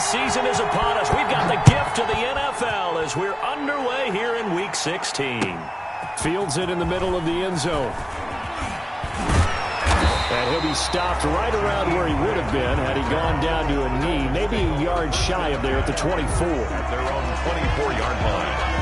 season is upon us. We've got the gift of the NFL as we're underway here in Week 16. Fields it in the middle of the end zone. And he'll be stopped right around where he would have been had he gone down to a knee, maybe a yard shy of there at the 24. At their own 24-yard line.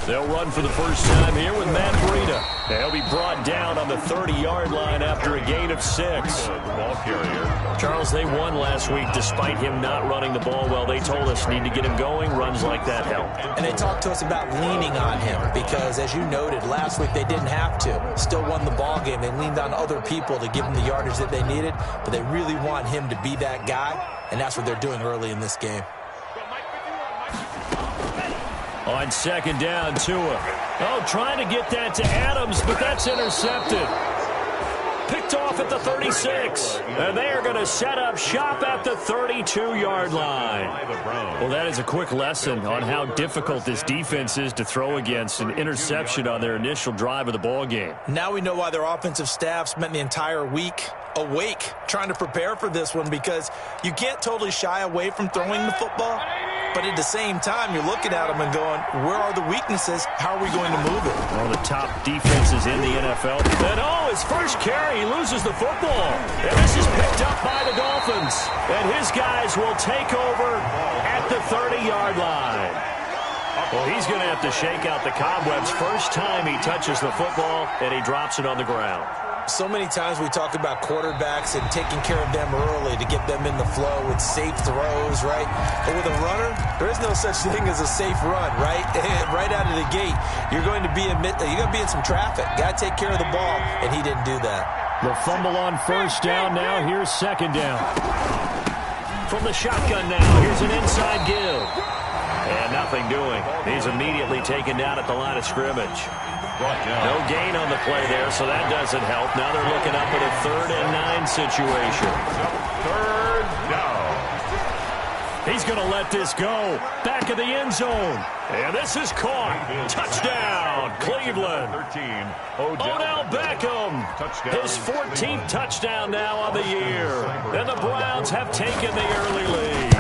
They'll run for the first time here with Matt Breida. They'll be brought down on the 30-yard line after a gain of 6. Ball carrier. Charles, they won last week despite him not running the ball well. They told us need to get him going. Runs like that help. And they talked to us about leaning on him because, as you noted, last week they didn't have to. Still won the ball game. They leaned on other people to give them the yardage that they needed, but they really want him to be that guy, and that's what they're doing early in this game. On second down, Tua. Oh, trying to get that to Adams, but that's intercepted. Picked off at the 36. And they are going to set up shop at the 32-yard line. Well, that is a quick lesson on how difficult this defense is to throw against. An interception on their initial drive of the ball game. Now we know why their offensive staff spent the entire week awake trying to prepare for this one, because you can't totally shy away from throwing the football. But at the same time, you're looking at them and going, where are the weaknesses? How are we going to move it? One of the top defenses in the NFL. And his first carry, he loses the football. And this is picked up by the Dolphins. And his guys will take over at the 30-yard line. Well, he's going to have to shake out the cobwebs first time he touches the football, and he drops it on the ground. So many times we talk about quarterbacks and taking care of them early to get them in the flow with safe throws, right? But with a runner, there is no such thing as a safe run, right? And right out of the gate, you're going to be in some traffic. Got to take care of the ball, and he didn't do that. The fumble on first down now. Here's second down. From the shotgun now, here's an inside give. And nothing doing. He's immediately taken down at the line of scrimmage. No gain on the play there, so that doesn't help. Now they're looking up at a 3rd and 9 situation. 3rd down. He's going to let this go. Back of the end zone. And this is caught. Touchdown, Cleveland. 13. Odell Beckham. Touchdown. His 14th touchdown now on the year. And the Browns have taken the early lead.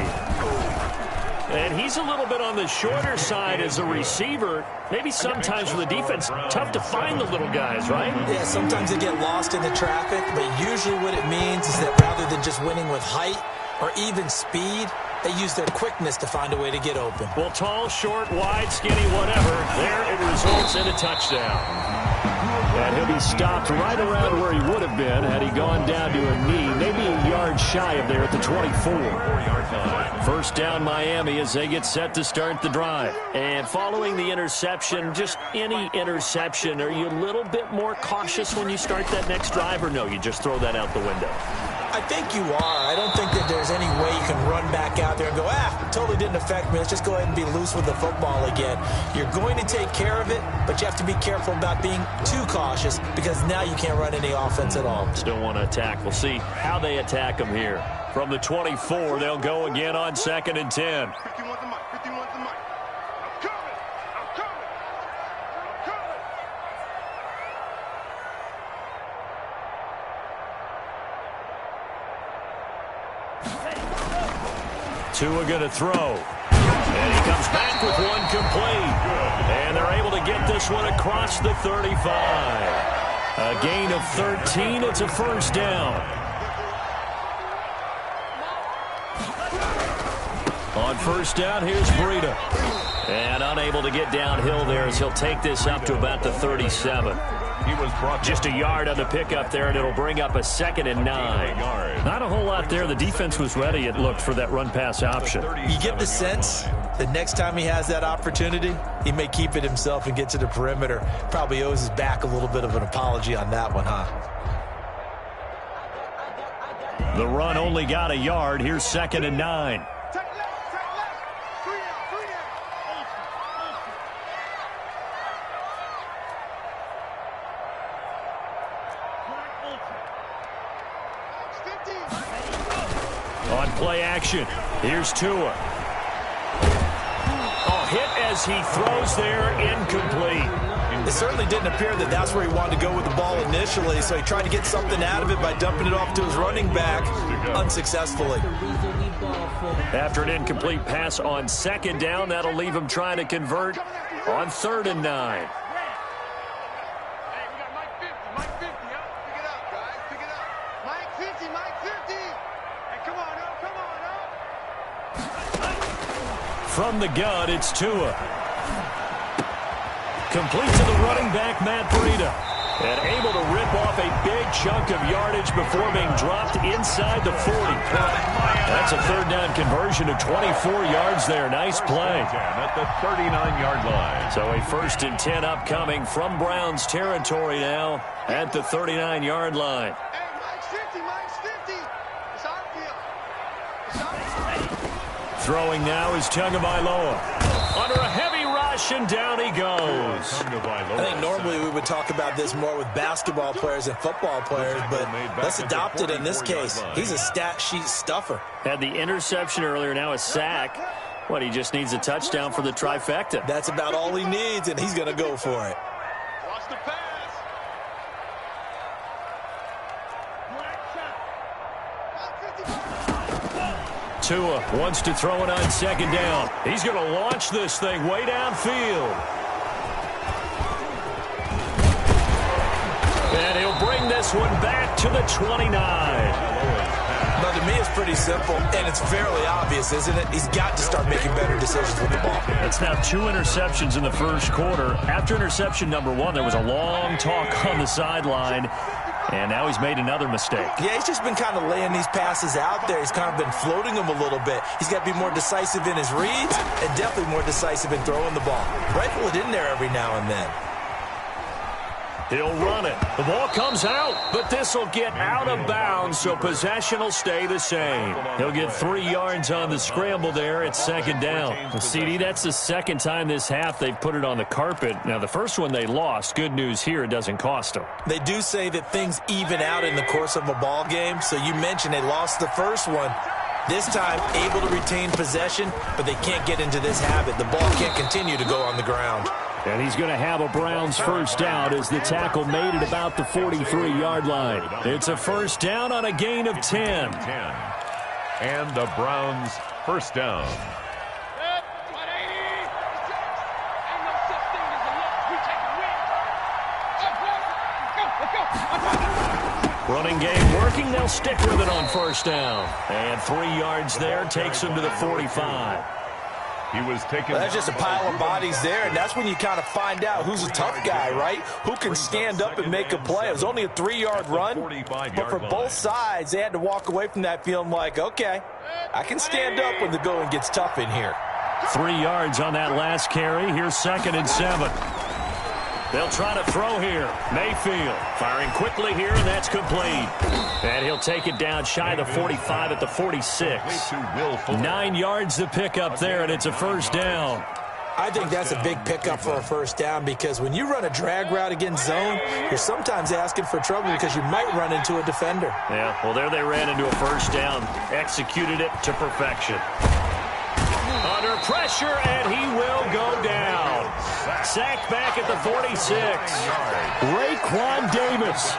And he's a little bit on the shorter side as a receiver. Maybe sometimes for the defense, tough to find the little guys, right? Yeah, sometimes they get lost in the traffic, but usually what it means is that rather than just winning with height or even speed, they use their quickness to find a way to get open. Well, tall, short, wide, skinny, whatever, there it results in a touchdown. And he'll be stopped right around where he would have been had he gone down to a knee, maybe a yard shy of there at the 24. First down Miami as they get set to start the drive. And following the interception, just any interception, are you a little bit more cautious when you start that next drive, or no, you just throw that out the window? I think you are. I don't think that there's any way you can run back out there and go, totally didn't affect me. Let's just go ahead and be loose with the football again. You're going to take care of it, but you have to be careful about being too cautious because now you can't run any offense at all. Still want to attack. We'll see how they attack them here. From the 24, they'll go again on 2nd and 10. 51 the mic. 51 the mic. I'm coming. Tua going to throw. And he comes back with one complete. And they're able to get this one across the 35. A gain of 13. It's a first down. On first down, here's Breida. And unable to get downhill there as he'll take this up to about the 37. He was brought just a yard on the pickup there, and it'll bring up a 2nd and 9. Not a whole lot there. The defense was ready, it looked, for that run-pass option. You get the sense that next time he has that opportunity, he may keep it himself and get to the perimeter. Probably owes his back a little bit of an apology on that one, huh? The run only got a yard. Here's 2nd and 9. play action. Here's Tua. Oh, hit as he throws there, incomplete. It certainly didn't appear that that's where he wanted to go with the ball initially, so he tried to get something out of it by dumping it off to his running back unsuccessfully. After an incomplete pass on second down, that'll leave him trying to convert on 3rd and 9. From the gun, it's Tua. Complete to the running back, Matt Breida. And able to rip off a big chunk of yardage before being dropped inside the 40. That's a 3rd down conversion of 24 yards there. Nice play. At the 39-yard line. So a 1st and 10 upcoming from Browns territory now at the 39-yard line. Throwing now is Tagovailoa. Under a heavy rush, and down he goes. I think normally we would talk about this more with basketball players and football players, but let's adopt it in this case. He's a stat sheet stuffer. Had the interception earlier, now a sack. What, he just needs a touchdown for the trifecta. That's about all he needs, and he's going to go for it. Watch the pass. Tua wants to throw it on 2nd down. He's going to launch this thing way downfield. And he'll bring this one back to the 29. Now, to me, it's pretty simple, and it's fairly obvious, isn't it? He's got to start making better decisions with the ball. It's now 2 interceptions in the 1st quarter. After interception number 1, there was a long talk on the sideline. And now he's made another mistake. Yeah, he's just been kind of laying these passes out there. He's kind of been floating them a little bit. He's got to be more decisive in his reads and definitely more decisive in throwing the ball. Rifle it in there every now and then. He'll run it. The ball comes out, but this will get out of bounds, so possession will stay the same. He'll get 3 yards on the scramble there at 2nd down. Well, CD, that's the 2nd time this half they've put it on the carpet. Now, the first one they lost. Good news here, it doesn't cost them. They do say that things even out in the course of a ball game, so you mentioned they lost the first one. This time, able to retain possession, but they can't get into this habit. The ball can't continue to go on the ground. And he's going to have a Browns 1st down as the tackle made it about the 43-yard line. It's a 1st down on a gain of 10. And the Browns 1st down. Running game working. They'll stick with it on 1st down. And 3 yards there takes him to the 45. He was taken. Well, that's just a pile of bodies there, and that's when you kind of find out who's a tough guy, right? Who can stand up and make a play. It was only a 3-yard run, but for both sides, they had to walk away from that feeling like, okay, I can stand up when the going gets tough in here. 3 yards on that last carry. Here's 2nd and 7. They'll try to throw here. Mayfield firing quickly here, and that's complete. And he'll take it down shy of the 45 at the 46. 9 yards to pick up there, and it's a 1st down. I think that's a big pickup for a 1st down because when you run a drag route against zone, you're sometimes asking for trouble because you might run into a defender. Yeah, well, there they ran into a 1st down. Executed it to perfection. Under pressure, and he will go down. Sacked back at the 46. Raekwon Davis.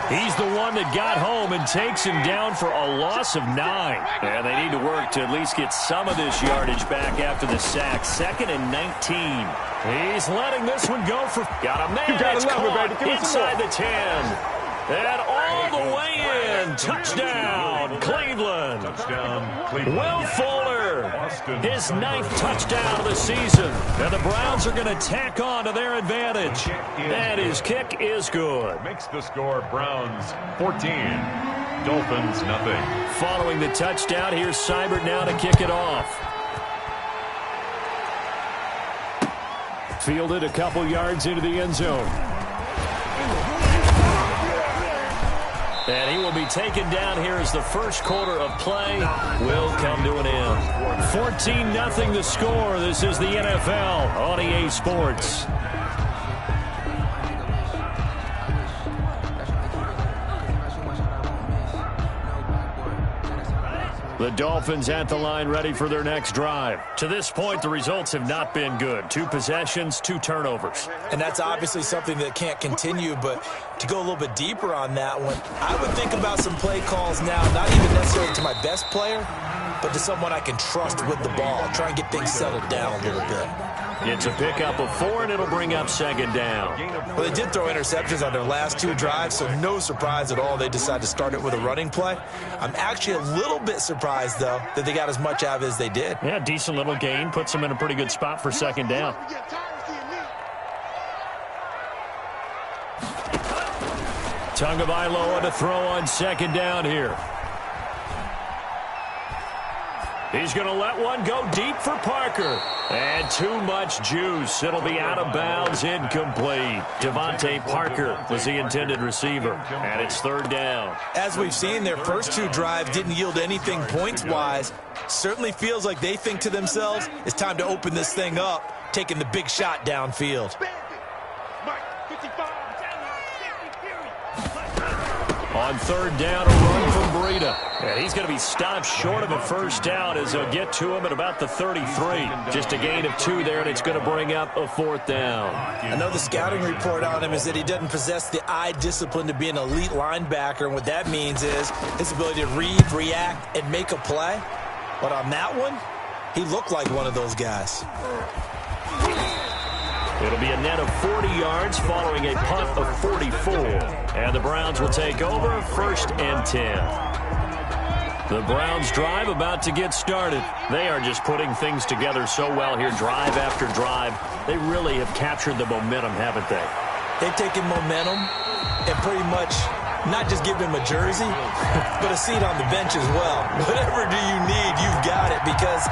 He's the one that got home and takes him down for a loss of 9. And they need to work to at least get some of this yardage back after the sack. 2nd and 19. He's letting this one go for... Got a man that's caught inside the 10. And all the way in. Touchdown, Cleveland. Will Fuller, his 9th touchdown of the season. And the Browns are going to tack on to their advantage. And his kick is good. Makes the score Browns 14, Dolphins nothing. Following the touchdown, here's Seibert now to kick it off. Fielded a couple yards into the end zone. And he will be taken down here as the 1st quarter of play will come to an end. 14-0 the score. This is the NFL on EA Sports. The Dolphins at the line ready for their next drive. To this point, the results have not been good. 2 possessions, 2 turnovers. And that's obviously something that can't continue, but to go a little bit deeper on that one, I would think about some play calls now, not even necessarily to my best player, but to someone I can trust with the ball. Try and get things settled down a little bit. It's a pickup of 4, and it'll bring up second down. Well, they did throw interceptions on their last 2 drives, so no surprise at all they decided to start it with a running play. I'm actually a little bit surprised, though, that they got as much out of it as they did. Yeah, decent little gain. Puts them in a pretty good spot for second down. Tagovailoa to throw on second down here. He's going to let one go deep for Parker. And too much juice. It'll be out of bounds, incomplete. Devontae Parker was the intended receiver. And it's third down. As we've seen, their first 2 drives didn't yield anything points-wise. Certainly feels like they think to themselves, it's time to open this thing up, taking the big shot downfield. On third down, a run from Breida. And he's going to be stopped short of a first down as they'll get to him at about the 33. Just a gain of 2 there, and it's going to bring up a fourth down. I know the scouting report on him is that he doesn't possess the eye discipline to be an elite linebacker, and what that means is his ability to read, react, and make a play. But on that one, he looked like one of those guys. It'll be a net of 40 yards following a punt of 44. And the Browns will take over 1st and 10. The Browns drive about to get started. They are just putting things together so well here, drive after drive. They really have captured the momentum, haven't they? They've taken momentum and pretty much not just give him a jersey, but a seat on the bench as well. Whatever do you need, you've got it, because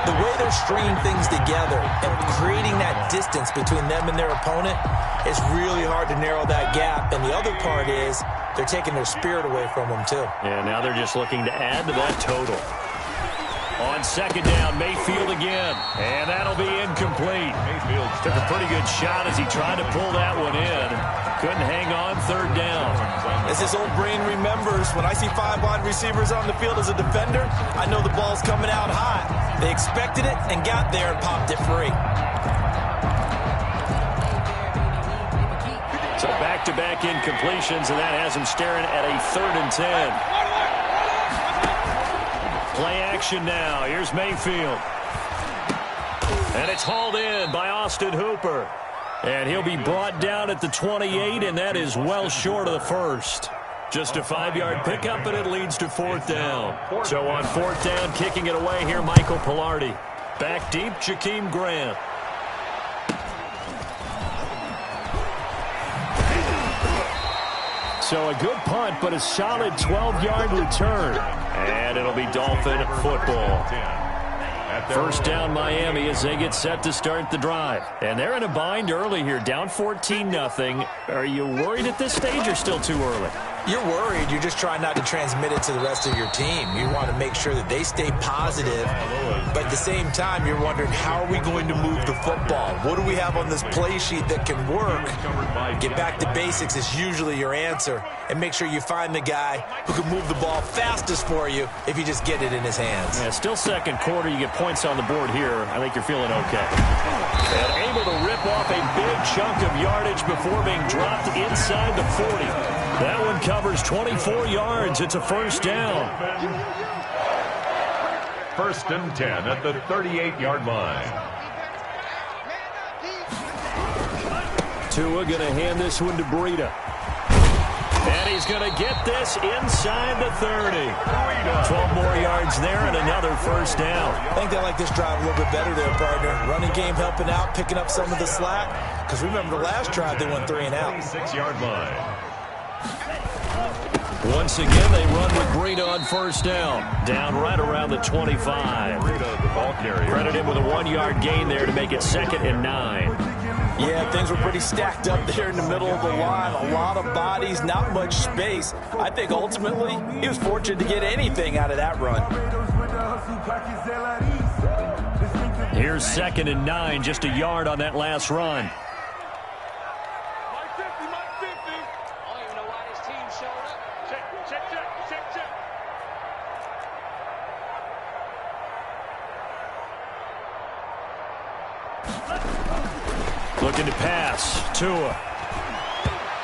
the way they're stringing things together and creating that distance between them and their opponent, it's really hard to narrow that gap. And the other part is they're taking their spirit away from them, too. Yeah, now they're just looking to add to that total. On second down, Mayfield again. And that'll be incomplete. Mayfield took a pretty good shot as he tried to pull that one in. Couldn't hang on third down. As his old brain remembers, when I see 5 wide receivers on the field as a defender, I know the ball's coming out hot. They expected it and got there and popped it free. So back-to-back incompletions, and that has him staring at a 3rd and 10. Play action now. Here's Mayfield. And it's hauled in by Austin Hooper. And he'll be brought down at the 28, and that is well short of the first. Just a 5-yard pickup, and it leads to 4th down. So on 4th down, kicking it away here, Michael Pilardi. Back deep, Jakeem Grant. So a good punt, but a solid 12-yard return. And it'll be Dolphin football. 1st down Miami as they get set to start the drive. And they're in a bind early here, down 14-0. Are you worried at this stage or still too early? You're worried. You're just trying not to transmit it to the rest of your team. You want to make sure that they stay positive. But at the same time, you're wondering, how are we going to move the football? What do we have on this play sheet that can work? Get back to basics is usually your answer. And make sure you find the guy who can move the ball fastest for you if you just get it in his hands. Yeah, still second quarter. You get points on the board here. I think you're feeling okay. And able to rip off a big chunk of yardage before being dropped inside the 40. That one covers 24 yards. It's a 1st down. 1st and 10 at the 38-yard line. Tua going to hand this one to Breida. And he's going to get this inside the 30. 12 more yards there and another 1st down. I think they like this drive a little bit better there, partner. Running game helping out, picking up some of the slack. Because remember, the last drive they went 3 and out. 6-yard line. Once again, they run with Breida on 1st down. Down right around the 25. Breida, the ball carrier. Credit him with a 1-yard gain there to make it 2nd and 9. Yeah, things were pretty stacked up there in the middle of the line. A lot of bodies, not much space. I think ultimately he was fortunate to get anything out of that run. Here's 2nd and 9, just a yard on that last run. Looking to pass. Tua.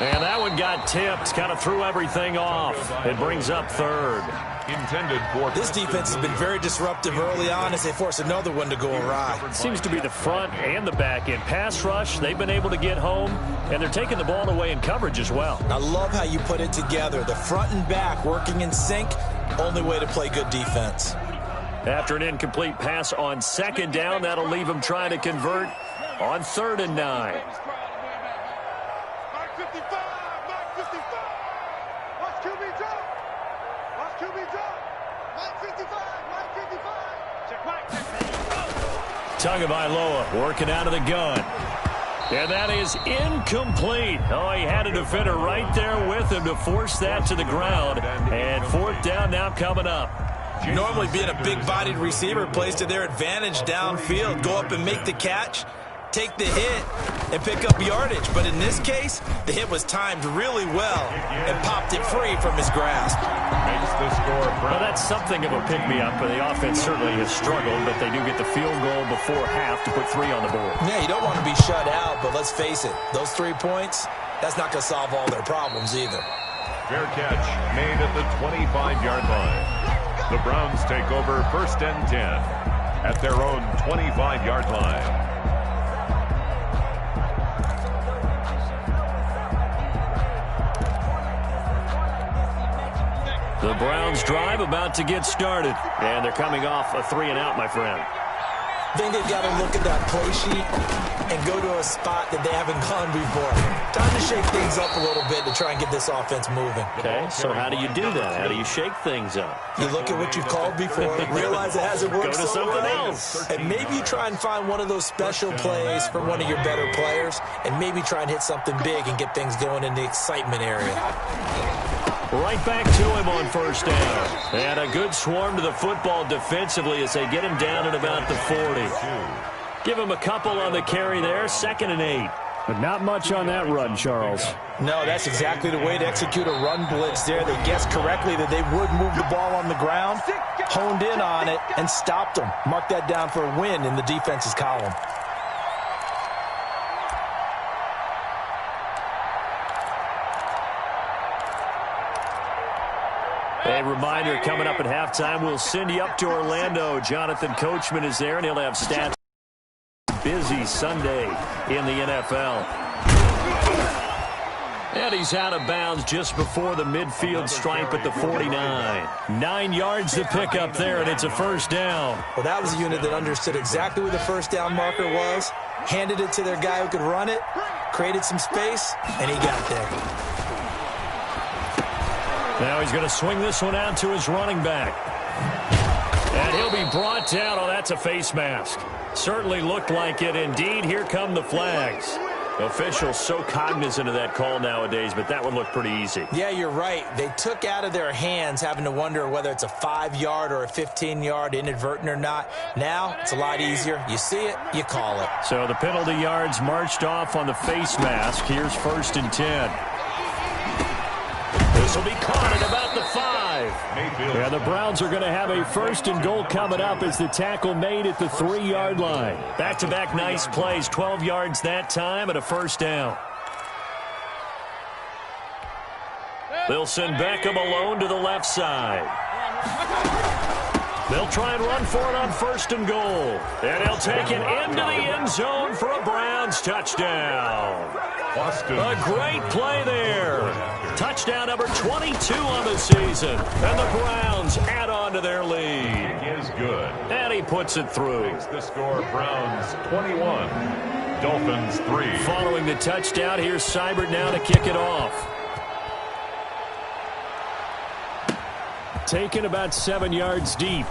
And that one got tipped. Kind of threw everything off. It brings up third. Intended for this defense has been very disruptive early on as they force another one to go awry. Seems to be the front and the back end. Pass rush, they've been able to get home, and they're taking the ball away in coverage as well. I love how you put it together. The front and back working in sync, only way to play good defense. After an incomplete pass on second down, that'll leave them trying to convert on 3rd and 9. Tagovailoa working out of the gun. And that is incomplete. Oh, he had a defender right there with him to force that to the ground. And 4th down now coming up. Normally being a big-bodied receiver plays to their advantage downfield. Go up and make the catch, take the hit, and pick up yardage. But in this case, the hit was timed really well and popped it free from his grasp. Makes the score. Well, that's something of a pick-me-up. The offense certainly has struggled, but they do get the field goal before half to put 3 on the board. Yeah, you don't want to be shut out, but let's face it, those 3 points, that's not going to solve all their problems either. Fair catch made at the 25-yard line. The Browns take over 1st and 10 at their own 25-yard line. The Browns drive about to get started. And they're coming off a 3-and-out, my friend. I think they've got to look at that play sheet and go to a spot that they haven't gone before. Time to shake things up a little bit to try and get this offense moving. Okay, so how do you do that? How do you shake things up? You look at what you've called before, realize it hasn't worked Go to so something well, else. and maybe you try and find one of those special plays from one of your better players, and maybe try and hit something big and get things going in the excitement area. Right back to him on 1st down. And a good swarm to the football defensively as they get him down at about the 40. Give him a couple on the carry there, 2nd and 8. But not much on that run, Charles. No, that's exactly the way to execute a run blitz there. They guessed correctly that they would move the ball on the ground, honed in on it, and stopped them. Mark that down for a win in the defense's column. A reminder coming up at halftime, we'll send you up to Orlando. Jonathan Coachman is there, and he'll have stats. Busy Sunday in the NFL. And he's out of bounds just before the midfield stripe at the 49. 9 yards to pick up there, and it's a 1st down. Well, that was a unit that understood exactly where the 1st down marker was, handed it to their guy who could run it, created some space, and he got there. Now he's going to swing this one out to his running back. And he'll be brought down. Oh, that's a face mask. Certainly looked like it. Indeed, here come the flags. Officials so cognizant of that call nowadays, but that one looked pretty easy. Yeah, you're right. They took out of their hands having to wonder whether it's a 5-yard or a 15-yard inadvertent or not. Now, it's a lot easier. You see it, you call it. So the penalty yards marched off on the face mask. Here's 1st and 10. This will be caught at about the 5. And the Browns are going to have a 1st and goal coming up as the tackle made at the 3-yard line. Back-to-back nice plays, 12 yards that time and a 1st down. They'll send Beckham alone to the left side. They'll try and run for it on 1st and goal. And he'll take it into the end zone for a Browns touchdown. A great play there. Touchdown number 22 on the season. And the Browns add on to their lead. It is good. And he puts it through. Makes the score Browns 21, Dolphins 3. Following the touchdown, here's Seibert now to kick it off. Taken about 7 yards deep.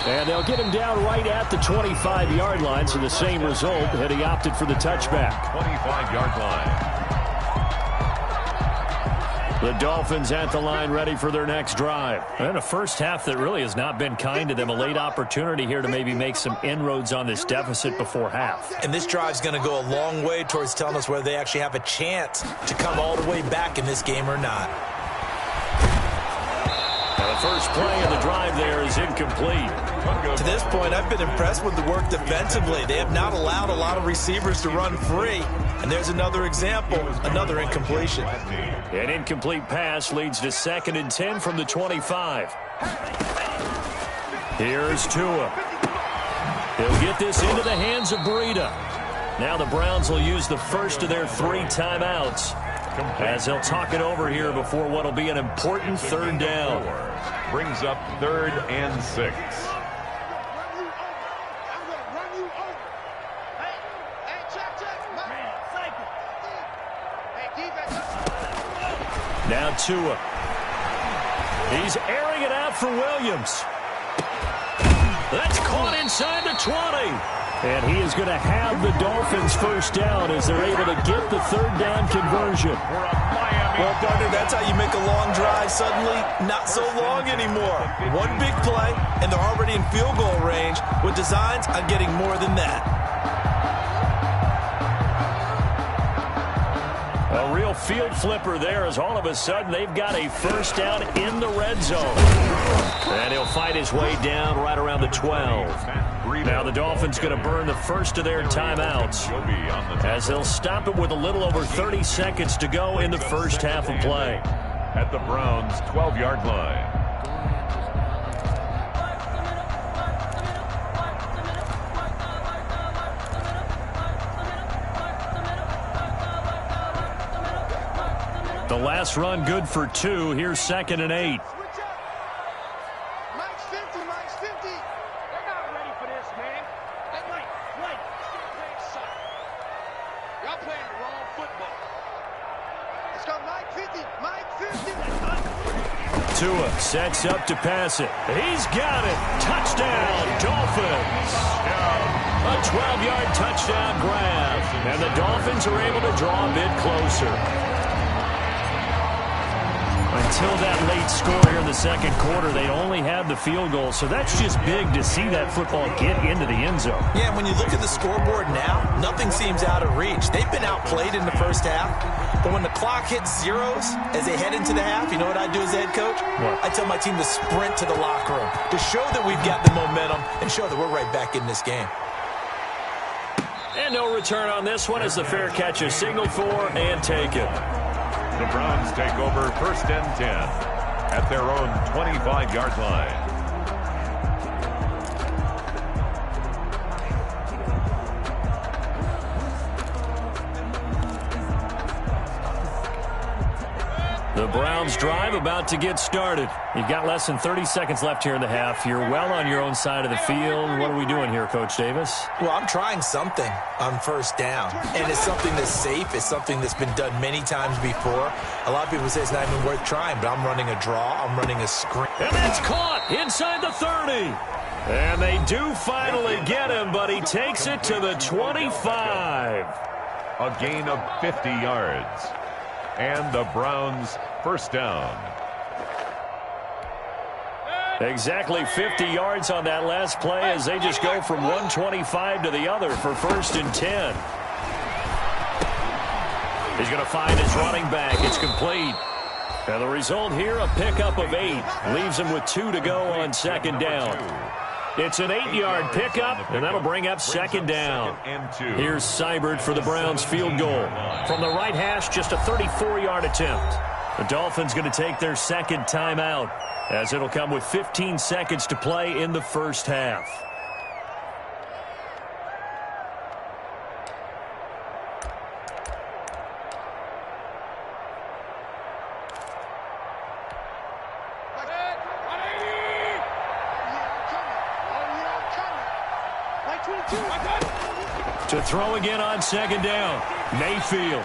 And they'll get him down right at the 25-yard line, so the same result had he opted for the touchback. 25-yard line. The Dolphins at the line ready for their next drive. And a first half that really has not been kind to them. A late opportunity here to maybe make some inroads on this deficit before half. And this drive's going to go a long way towards telling us whether they actually have a chance to come all the way back in this game or not. Now The first play of the drive there is incomplete. To this point, I've been impressed with the work defensively. They have not allowed a lot of receivers to run free. And there's another example, another incompletion. An incomplete pass leads to 2nd and 10 from the 25. Here's Tua. He'll get this into the hands of Breida. Now the Browns will use the first of their 3 timeouts as they'll talk it over here before what will be an important 3rd down. Brings up 3rd and 6. Now Tua. He's airing it out for Williams. That's caught inside the 20. And he is going to have the Dolphins first down as they're able to get the 3rd down conversion. Well, partner, that's how you make a long drive suddenly not so long anymore. One big play, and they're already in field goal range with designs on getting more than that. A real field flipper there as all of a sudden they've got a first down in the red zone. And he'll fight his way down right around the 12. Now the Dolphins going to burn the first of their timeouts as they'll stop it with a little over 30 seconds to go in the first half of play. At the Browns' 12-yard line. The last run good for 2. Here's 2nd and 8. Mike's 50, Mike's 50. They're not ready for this, man. Hey, Mike, still playing soccer. Y'all playing the wrong football. Let's go, Mike 50, Mike 50. Tua sets up to pass it. He's got it. Touchdown, Dolphins. A 12-yard touchdown grab. And the Dolphins are able to draw a bit closer. Until that late score here in the 2nd quarter, they only had the field goal. So that's just big to see that football get into the end zone. Yeah, when you look at the scoreboard now, nothing seems out of reach. They've been outplayed in the first half. But when the clock hits zeros as they head into the half, you know what I do as a head coach? What? I tell my team to sprint to the locker room to show that we've got the momentum and show that we're right back in this game. And no return on this one as the fair catch is signaled for and taken. The Browns take over 1st and 10 at their own 25-yard line. The Browns drive about to get started. You've got less than 30 seconds left here in the half. You're well on your own side of the field. What are we doing here, Coach Davis? Well, I'm trying something on first down, and it's something that's safe. It's something that's been done many times before. A lot of people say it's not even worth trying, but I'm running a draw. I'm running a screen. And that's caught inside the 30. And they do finally get him, but he takes it to the 25. A gain of 50 yards. And the Browns first down. Exactly 50 yards on that last play as they just go from 125 to the other for 1st and 10. He's going to find his running back. It's complete. And the result here, a pickup of 8. Leaves him with 2 to go on 2nd down. It's an 8-yard pickup, and that'll bring up 2nd down. Here's Seibert for the Browns field goal. From the right hash, just a 34-yard attempt. The Dolphins going to take their 2nd timeout as it'll come with 15 seconds to play in the first half. To throw again on 2nd down. Mayfield.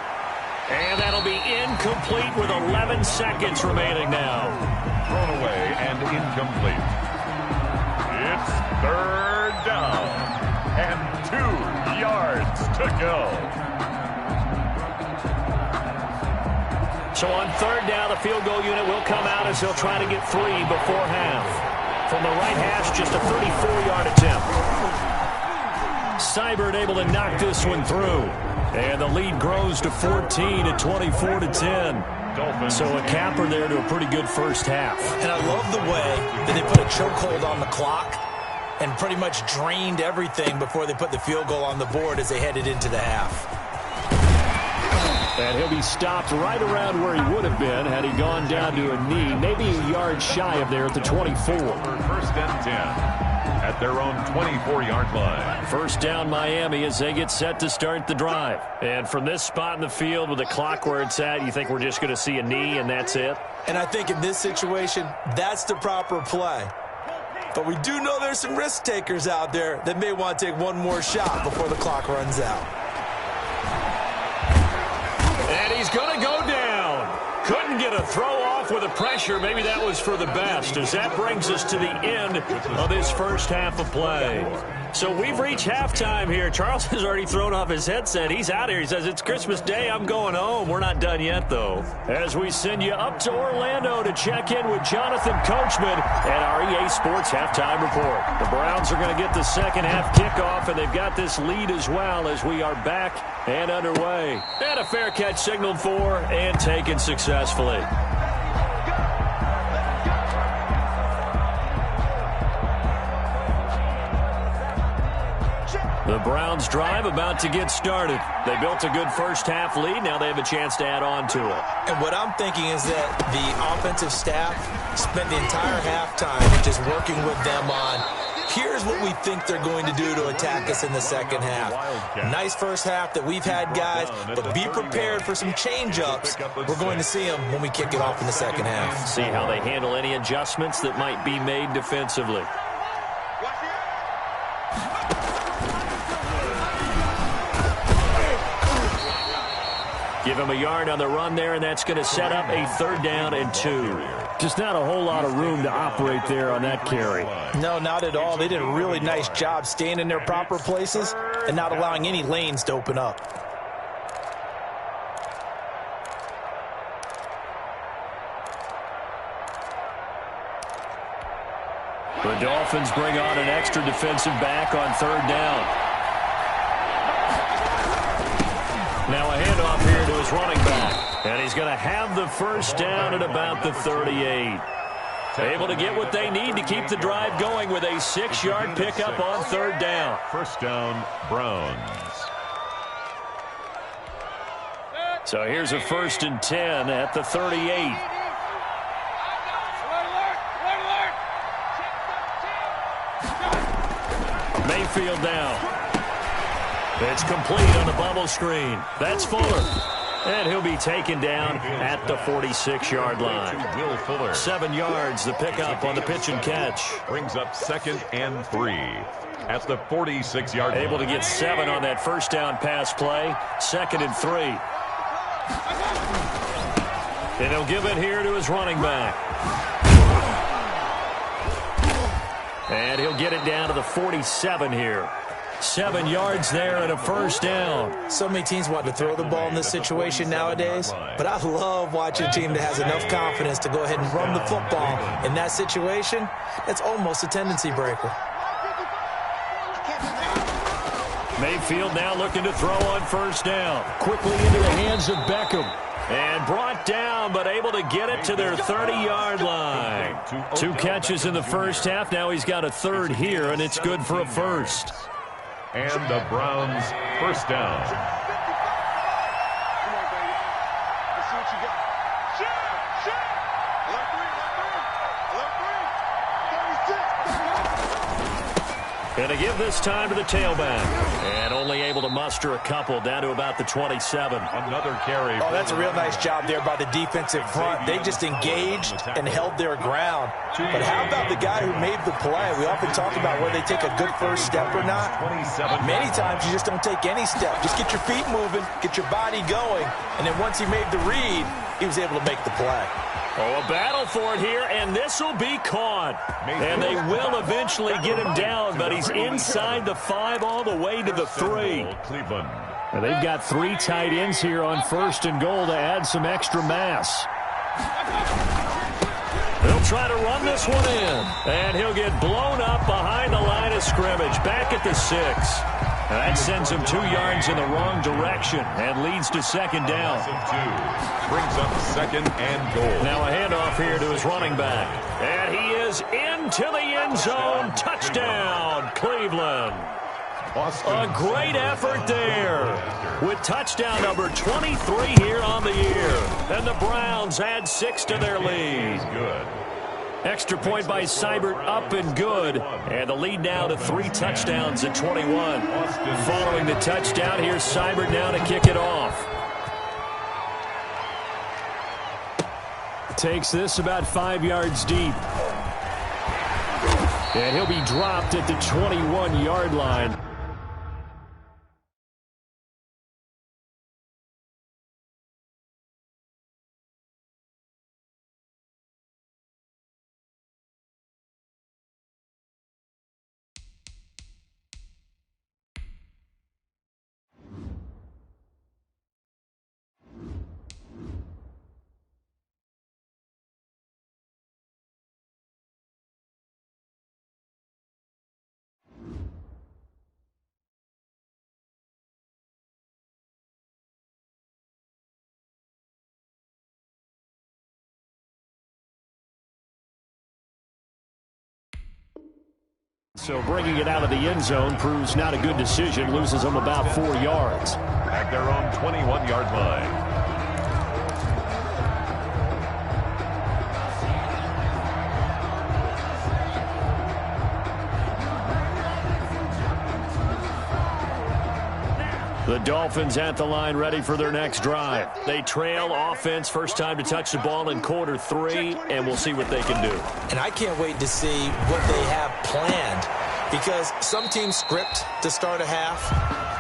And that'll be incomplete with 11 seconds remaining now. Thrown away and incomplete. It's 3rd down. And 2 yards to go. So on 3rd down, the field goal unit will come out as they'll try to get 3 before half. From the right hash, just a 34-yard attempt. Seibert able to knock this one through. And the lead grows to 14 at 24-10. Dolphins. So a capper there to a pretty good first half. And I love the way that they put a chokehold on the clock and pretty much drained everything before they put the field goal on the board as they headed into the half. And he'll be stopped right around where he would have been had he gone down to a knee, maybe a yard shy of there at the 24. First and 10 at their own 24-yard line. First down Miami as they get set to start the drive. And from this spot in the field with the clock where it's at, you think we're just going to see a knee and that's it? And I think in this situation, that's the proper play. But we do know there's some risk takers out there that may want to take one more shot before the clock runs out. And he's going to go down. Couldn't get a throw off with the pressure. Maybe that was for the best, as that brings us to the end of this first half of play. So we've reached halftime here. Charles has already thrown off his headset. He's out here. He says, it's Christmas Day. I'm going home. We're not done yet, though. As we send you up to Orlando to check in with Jonathan Coachman and our EA Sports Halftime Report. The Browns are going to get the second half kickoff, and they've got this lead as well as we are back and underway. And a fair catch signaled for and taken successfully. The Browns drive about to get started. They built a good first half lead. Now they have a chance to add on to it. And what I'm thinking is that the offensive staff spent the entire halftime just working with them on, here's what we think they're going to do to attack us in the second half. Nice first half that we've had, guys, but be prepared for some change-ups. We're going to see them when we kick it off in the second half. See how they handle any adjustments that might be made defensively. Give him a yard on the run there, and that's going to set up a 3rd down and 2. Just not a whole lot of room to operate there on that carry. No, not at all. They did a really nice job staying in their proper places and not allowing any lanes to open up. The Dolphins bring on an extra defensive back on 3rd down. Now a handoff here to his running back. And he's going to have the first down at about the 38. Able to get what they need to keep the drive going with a 6-yard pickup on 3rd down. First down, Browns. So here's a 1st and 10 at the 38. Mayfield down. It's complete on the bubble screen. That's Fuller. And he'll be taken down at the 46-yard line. Will Fuller. 7 yards, the pickup on the pitch and catch. Brings up 2nd and 3 at the 46-yard line. Able to get 7 on that first down pass play. 2nd and 3. And he'll give it here to his running back. And he'll get it down to the 47 here. 7 yards there and a first down. So many teams want to throw the ball in this situation nowadays, but I love watching a team that has enough confidence to go ahead and run the football. In that situation, that's almost a tendency breaker. Mayfield now looking to throw on first down. Quickly into the hands of Beckham. And brought down, but able to get it to their 30-yard line. 2 catches in the first half. Now he's got a 3rd here, and it's good for a 1st. And the Browns first down. Going to give this time to the tailback. And only able to muster a couple down to about the 27. Another carry. Oh, that's a real nice job there by the defensive front. They just engaged and held their ground. But how about the guy who made the play? We often talk about whether they take a good first step or not. Many times you just don't take any step. Just get your feet moving, get your body going. And then once he made the read, he was able to make the play. Oh, a battle for it here, and this will be caught. And they will eventually get him down, but he's inside the 5 all the way to the 3. Cleveland. And they've got 3 tight ends here on 1st and goal to add some extra mass. They'll try to run this one in. And he'll get blown up behind the line of scrimmage, back at the 6. That sends him 2 yards in the wrong direction and leads to second down. Brings up second and goal. Now a handoff here to his running back. And he is into the end zone. Touchdown, Cleveland. A great effort there with touchdown number 23 here on the year. And the Browns add 6 to their lead. Good. Extra point by Seibert, up and good. And the lead now to 3 touchdowns at 21. Following the touchdown, here's Seibert now to kick it off. Takes this about 5 yards deep. And he'll be dropped at the 21-yard line. So bringing it out of the end zone proves not a good decision. Loses them about 4 yards. At their own 21-yard line. The Dolphins at the line, ready for their next drive. They trail offense, first time to touch the ball in quarter 3, and we'll see what they can do. And I can't wait to see what they have planned, because some teams script to start a half.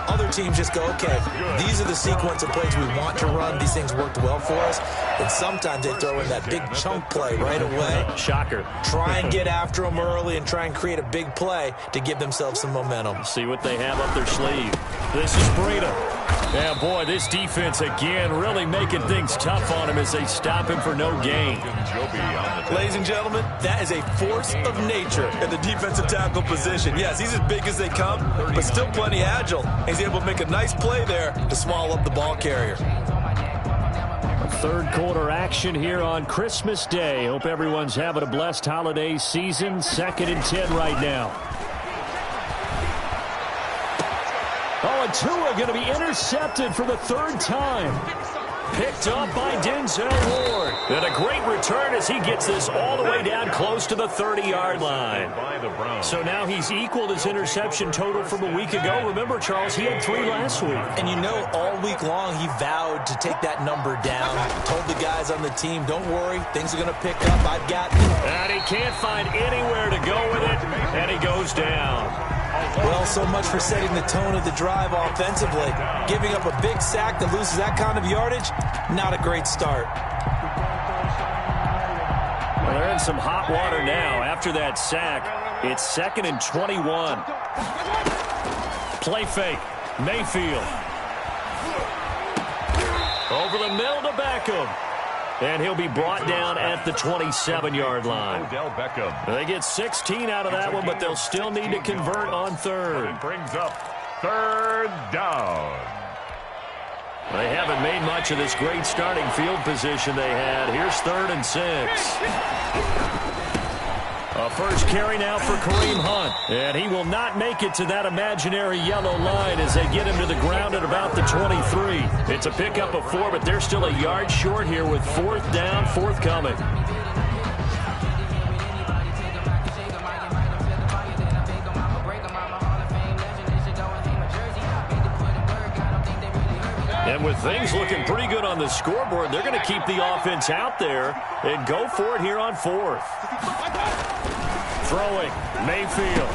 Other teams just go, okay, these are the sequence of plays we want to run. These things worked well for us. And sometimes they throw in that big chunk play right away. Shocker. Try and get after them early and try and create a big play to give themselves some momentum. See what they have up their sleeve. This is Breida. Yeah, boy, this defense again really making things tough on him as they stop him for no gain. Ladies and gentlemen, that is a force of nature at the defensive tackle position. Yes, he's as big as they come, but still plenty agile. He's able to make a nice play there to swallow up the ball carrier. Third quarter action here on Christmas Day. Hope everyone's having a blessed holiday season. 2nd and 10 right now. Oh, and Tua going to be intercepted for the 3rd time. Picked up by Denzel Ward. And a great return as he gets this all the way down close to the 30-yard line. So now he's equaled his interception total from a week ago. Remember, Charles, he had 3 last week. And you know, all week long he vowed to take that number down. Told the guys on the team, don't worry, things are going to pick up. I've got you. And he can't find anywhere to go with it, and he goes down. Well, so much for setting the tone of the drive offensively. Giving up a big sack that loses that kind of yardage, not a great start. Well, they're in some hot water now. After that sack, it's 2nd and 21. Play fake. Mayfield. Over the middle to Beckham. And he'll be brought down at the 27-yard line. Odell Beckham. They get 16 out of that one, but they'll still need to convert on 3rd. It brings up 3rd down. They haven't made much of this great starting field position they had. Here's 3rd and 6. A first carry now for Kareem Hunt. And he will not make it to that imaginary yellow line as they get him to the ground at about the 23. It's a pickup of 4, but they're still a yard short here with 4th down forthcoming. And with things looking pretty good on the scoreboard, they're going to keep the offense out there and go for it here on 4th. Throwing, Mayfield.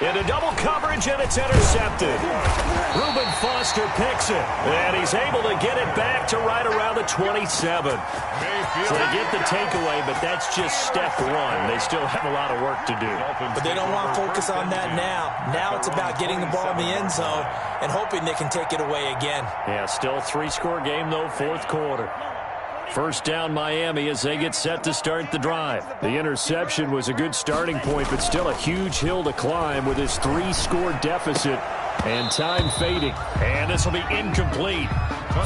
Into double coverage, and it's intercepted. Reuben Foster picks it, and he's able to get it back to right around the 27. So they get the takeaway, but that's just step 1. They still have a lot of work to do. But they don't want to focus on that now. Now it's about getting the ball in the end zone and hoping they can take it away again. Yeah, still a 3-score game, though, 4th quarter. First down Miami as they get set to start the drive. The interception was a good starting point, but still a huge hill to climb with his 3-score deficit And time fading. And this will be incomplete.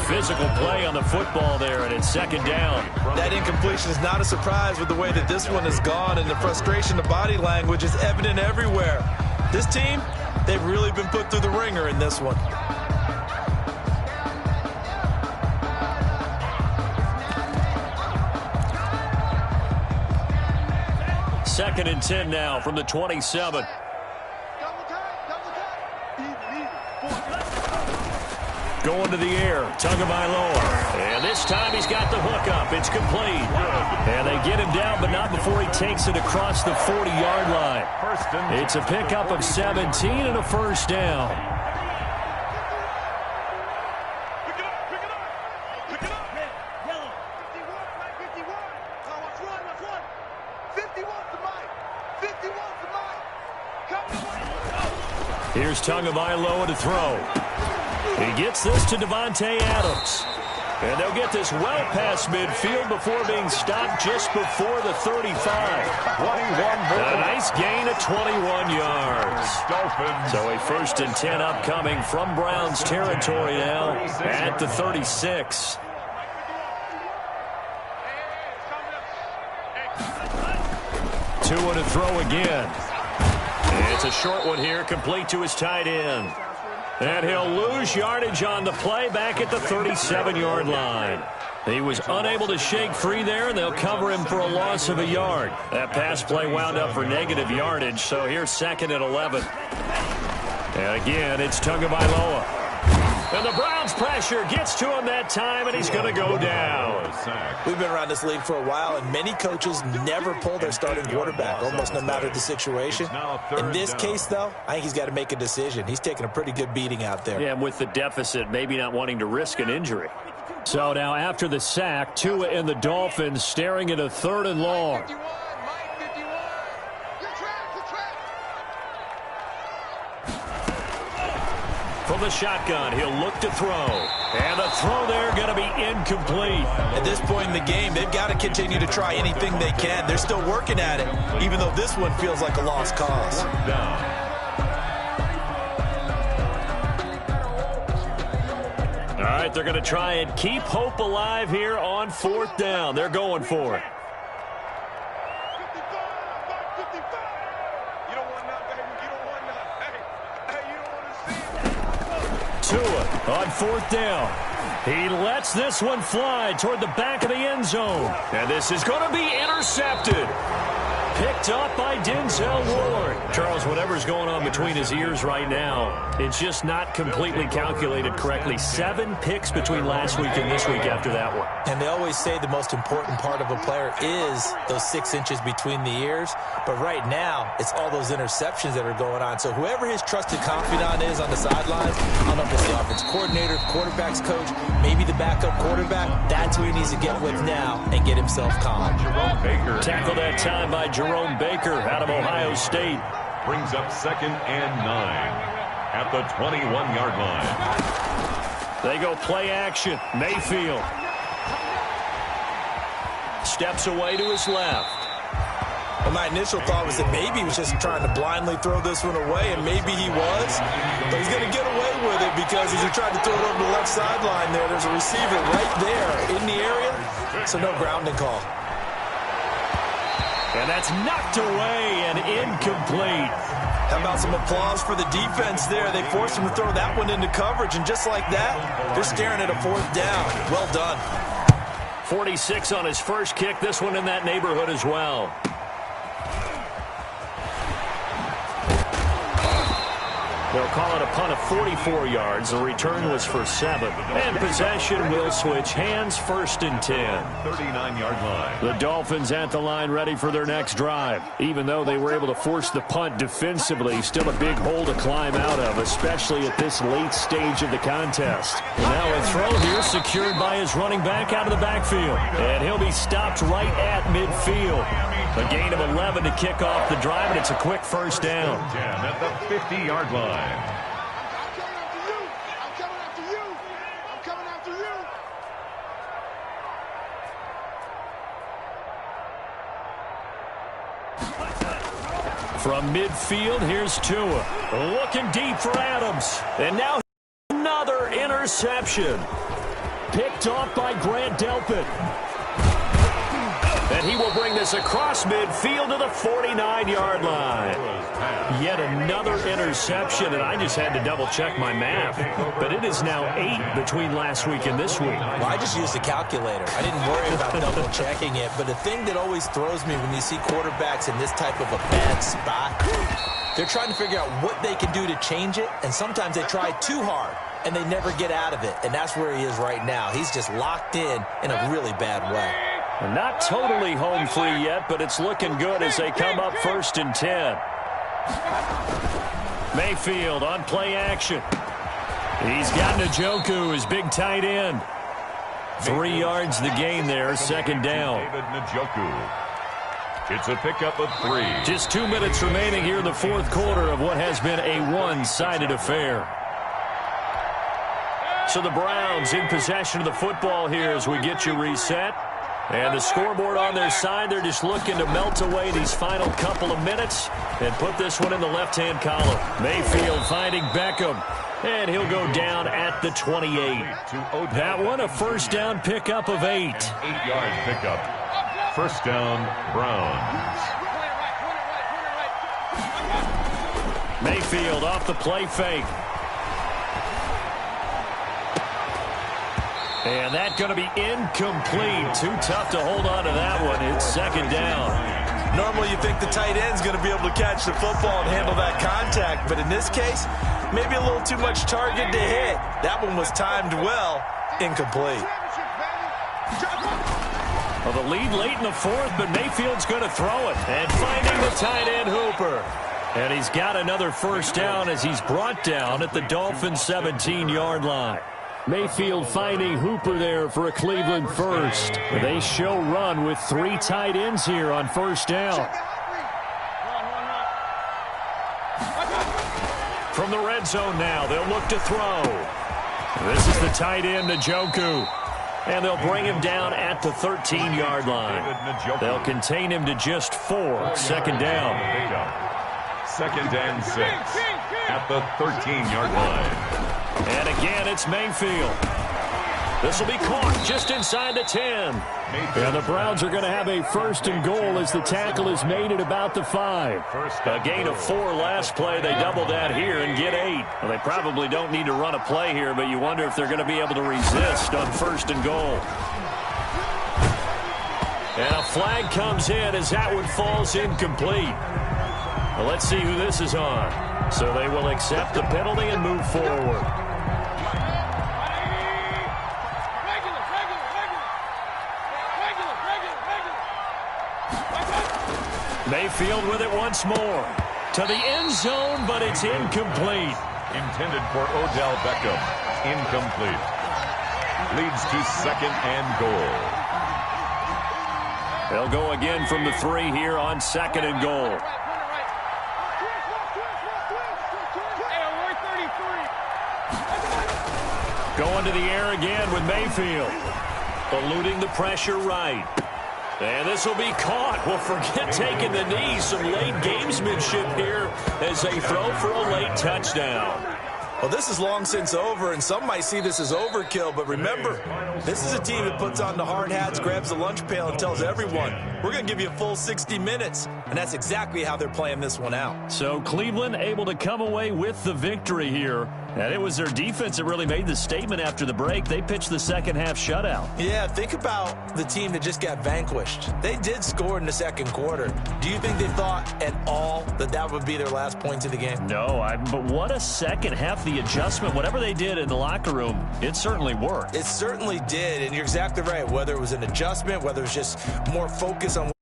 Physical play on the football there, and it's second down. That incompletion is not a surprise with the way that this one has gone, and the frustration, the body language is evident everywhere. This team, they've really been put through the ringer in this one. Second and 10 now from the 27. Going to the air, Tagovailoa. And this time he's got the hook up. It's complete. And they get him down, but not before he takes it across the 40-yard line. It's a pickup of 17 and a first down. Here's Tagovailoa to throw. He gets this to Davante Adams. And they'll get this well past midfield before being stopped just before the 35. A nice gain of 21 yards. So a first and 10 upcoming from Browns territory now at the 36. Tua to throw again. It's a short one here, complete to his tight end. And he'll lose yardage on the play back at the 37-yard line. He was unable to shake free there, and they'll cover him for a loss of a yard. That pass play wound up for negative yardage, so here's second and 11. And again, it's Tagovailoa. And the Browns pressure gets to him that time, and he's going to go down. We've been around this league for a while, and many coaches never pull their starting quarterback, almost no matter the situation. In this case, though, I think he's got to make a decision. He's taking a pretty good beating out there. Yeah, and with the deficit, maybe not wanting to risk an injury. So now after the sack, Tua and the Dolphins staring at a third and long. From the shotgun, he'll look to throw. And the throw there going to be incomplete. At this point in the game, they've got to continue to try anything they can. They're still working at it, even though this one feels like a lost cause. All right, they're going to try and keep hope alive here on fourth down. They're going for it. Tua on fourth down. He lets this one fly toward the back of the end zone. And this is going to be intercepted. Picked up by Denzel Ward. Charles, whatever's going on between his ears right now, it's just not completely calculated correctly. 7 picks between last week and this week after that one. And they always say the most important part of a player is those 6 inches between the ears. But right now, it's all those interceptions that are going on. So whoever his trusted confidant is on the sidelines, I don't know if it's the offense coordinator, quarterback's coach, maybe the backup quarterback, that's who he needs to get with now and get himself calm. Tackled that time by Jerome Baker out of Ohio State. Brings up second and 9 at the 21-yard line. They go play action. Mayfield steps away to his left. Well, my initial thought was that maybe he was just trying to blindly throw this one away, and maybe he was. But he's going to get away with it because as he tried to throw it over the left sideline there's a receiver right there in the area, so no grounding call. And that's knocked away and incomplete. How about some applause for the defense there? They forced him to throw that one into coverage, and just like that, they're staring at a fourth down. Well done. 46 on his first kick. This one in that neighborhood as well. They'll call it a punt of 44 yards. The return was for 7. And possession will switch hands, first and 10. 39-yard line. The Dolphins at the line ready for their next drive. Even though they were able to force the punt defensively, still a big hole to climb out of, especially at this late stage of the contest. Now a throw here secured by his running back out of the backfield. And he'll be stopped right at midfield. A gain of 11 to kick off the drive, and it's a quick first down. 10 at the 50-yard line. From midfield, here's Tua. Looking deep for Adams. And now another interception. Picked off by Grant Delpit. And he will bring this across midfield to the 49-yard line. Yet another interception, and I just had to double-check my math. But it is now 8 between last week and this week. Well, I just used a calculator. I didn't worry about double-checking it. But the thing that always throws me when you see quarterbacks in this type of a bad spot, they're trying to figure out what they can do to change it, and sometimes they try too hard, and they never get out of it. And that's where he is right now. He's just locked in a really bad way. Not totally home free yet, but it's looking good as they come up 1st and 10. Mayfield on play action. He's got Njoku, his big tight end. 3 yards the gain there, 2nd down. It's a pickup of 3. Just 2 minutes remaining here in the 4th quarter of what has been a one-sided affair. So the Browns in possession of the football here as we get you reset. And the scoreboard on their side, they're just looking to melt away these final couple of minutes and put this one in the left-hand column. Mayfield finding Beckham, and he'll go down at the 28. That one a 1st down pickup of 8. 8-yard pickup. 1st down, Browns. Mayfield off the play fake. And that's going to be incomplete. Too tough to hold on to that one. It's 2nd down. Normally you think the tight end's going to be able to catch the football and handle that contact. But in this case, maybe a little too much target to hit. That one was timed well. Incomplete. Well, the lead late in the 4th, but Mayfield's going to throw it. And finding the tight end, Hooper. And he's got another 1st down as he's brought down at the Dolphins' 17-yard line. Mayfield finding Hooper there for a Cleveland 1st. They show run with 3 tight ends here on 1st down. From the red zone now, they'll look to throw. This is the tight end, Njoku. And they'll bring him down at the 13-yard line. They'll contain him to just 4. 2nd down. 2nd and 6 at the 13-yard line. And again, it's Mayfield. This will be caught just inside the 10. And the Browns are going to have a 1st and goal as the tackle is made at about the 5. A gain of 4 last play. They double that here and get 8. Well, they probably don't need to run a play here, but you wonder if they're going to be able to resist on 1st and goal. And a flag comes in as that one falls incomplete. Well, let's see who this is on. So they will accept the penalty and move forward. Mayfield with it once more. To the end zone, but it's incomplete. Intended for Odell Beckham. Incomplete. Leads to 2nd and goal. They'll go again from the 3 here on 2nd and goal. Going to the air again with Mayfield. Eluding the pressure right. And this will be caught. Well, forget taking the knee. Some late gamesmanship here as they throw for a late touchdown. Well, this is long since over, and some might see this as overkill. But remember, this is a team that puts on the hard hats, grabs the lunch pail, and tells everyone, we're going to give you a full 60 minutes. And that's exactly how they're playing this one out. So Cleveland able to come away with the victory here. And it was their defense that really made the statement after the break. They pitched the second half shutout. Yeah, think about the team that just got vanquished. They did score in the 2nd quarter. Do you think they thought at all that that would be their last points of the game? No, but what a second half. The adjustment, whatever they did in the locker room, it certainly worked. It certainly did, and you're exactly right. Whether it was an adjustment, whether it was just more focus on